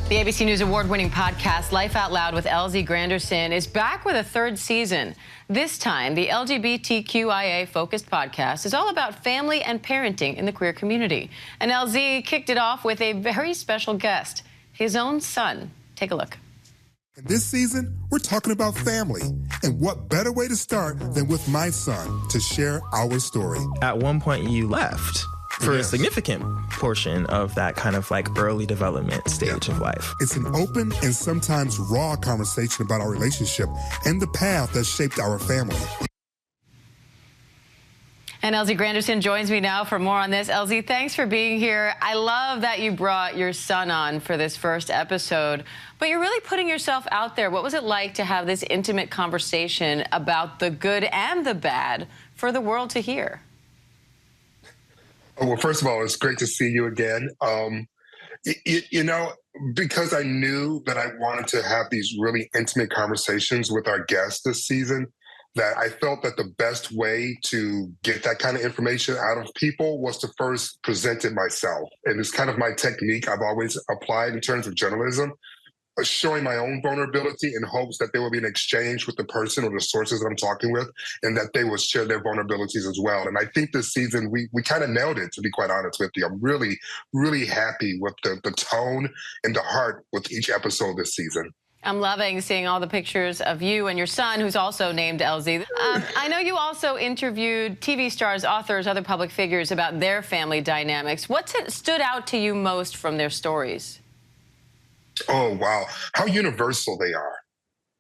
The ABC News award-winning podcast, Life Out Loud with LZ Granderson, is back with a third season. This time, the LGBTQIA-focused podcast is all about family and parenting in the queer community. And LZ kicked it off with a very special guest, his own son. Take a look. This season, we're talking about family. And what better way to start than with my son to share our story. At one point, you left for a significant portion of that kind of like early development stage of life. It's an open and sometimes raw conversation about our relationship and the path that shaped our family. And LZ Granderson joins me now for more on this. LZ, thanks for being here. I love that you brought your son on for this first episode, but you're really putting yourself out there. What was it like to have this intimate conversation about the good and the bad for the world to hear? Well, first of all, it's great to see you again. You know, because I knew that I wanted to have these really intimate conversations with our guests this season, that I felt that the best way to get that kind of information out of people was to first present it myself. And it's kind of my technique I've always applied in terms of journalism, showing my own vulnerability in hopes that there will be an exchange with the person or the sources that I'm talking with, and that they will share their vulnerabilities as well. And I think this season, we kind of nailed it, to be quite honest with you. I'm really, really happy with the tone and the heart with each episode this season. I'm loving seeing all the pictures of you and your son, who's also named LZ. I know you also interviewed TV stars, authors, other public figures about their family dynamics. What stood out to you most from their stories? Oh, wow. How universal they are.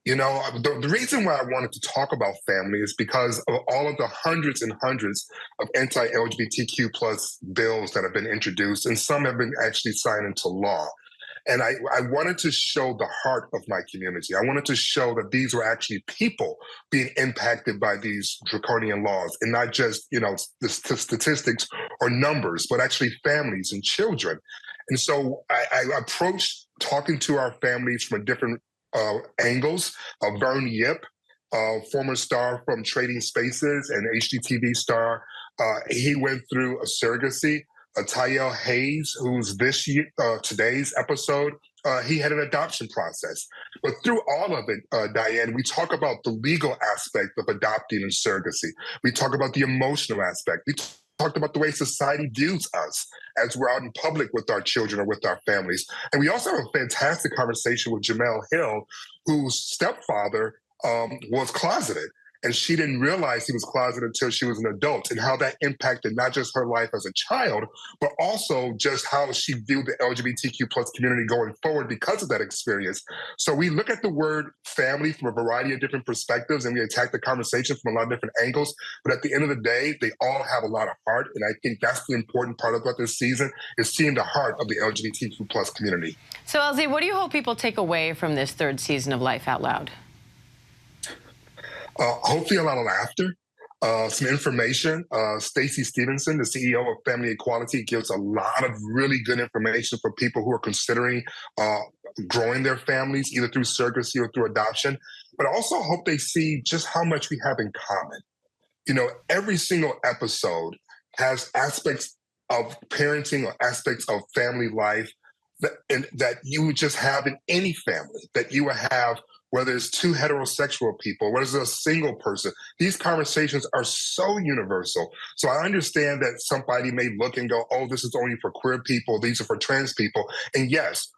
You know, the reason why I wanted to talk about family is because of all of the hundreds and hundreds of anti-LGBTQ plus bills that have been introduced, and some have been actually signed into law. And I wanted to show the heart of my community. I wanted to show that these were actually people being impacted by these draconian laws, and not just, you know, the statistics or numbers, but actually families and children. And so I approached talking to our families from different angles. Vern Yip, former star from Trading Spaces and HGTV star, he went through a surrogacy. Tayel Hayes, who's today's episode, he had an adoption process. But through all of it, Diane, we talk about the legal aspect of adopting and surrogacy. We talk about the emotional aspect. We talked about the way society views us as we're out in public with our children or with our families. And we also have a fantastic conversation with Jamel Hill, whose stepfather was closeted. And she didn't realize he was closeted until she was an adult, and how that impacted not just her life as a child, but also just how she viewed the LGBTQ plus community going forward because of that experience. So we look at the word family from a variety of different perspectives, and we attack the conversation from a lot of different angles. But at the end of the day, they all have a lot of heart. And I think that's the important part about this season, is seeing the heart of the LGBTQ plus community. So LZ, what do you hope people take away from this third season of Life Out Loud? Hopefully a lot of laughter, some information. Stacey Stevenson, the CEO of Family Equality, gives a lot of really good information for people who are considering growing their families, either through surrogacy or through adoption. But I also hope they see just how much we have in common. You know, every single episode has aspects of parenting or aspects of family life that you would just have in any family, that you would have, whether it's two heterosexual people, whether it's a single person. These conversations are so universal. So I understand that somebody may look and go, oh, this is only for queer people, these are for trans people. And yes,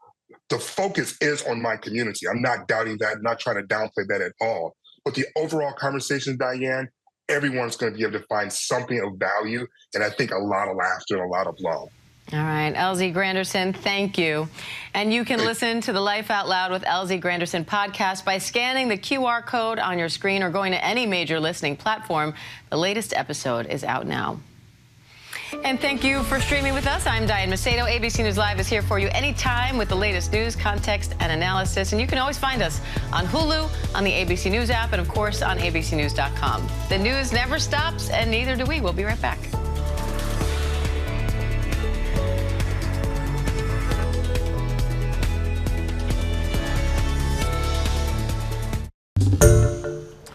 the focus is on my community. I'm not doubting that, not trying to downplay that at all. But the overall conversation, Diane, everyone's going to be able to find something of value, and I think a lot of laughter and a lot of love. All right, LZ Granderson, thank you. And you can listen to the Life Out Loud with LZ Granderson podcast by scanning the QR code on your screen or going to any major listening platform. The latest episode is out now. And thank you for streaming with us. I'm Diane Macedo. ABC News Live is here for you anytime with the latest news, context, and analysis. And you can always find us on Hulu, on the ABC News app, and of course on abcnews.com. The news never stops, and neither do we. We'll be right back.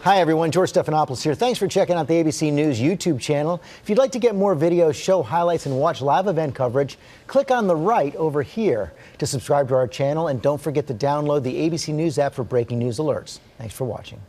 Hi, everyone. George Stephanopoulos here. Thanks for checking out the ABC News YouTube channel. If you'd like to get more videos, show highlights, and watch live event coverage, click on the right over here to subscribe to our channel. And don't forget to download the ABC News app for breaking news alerts. Thanks for watching.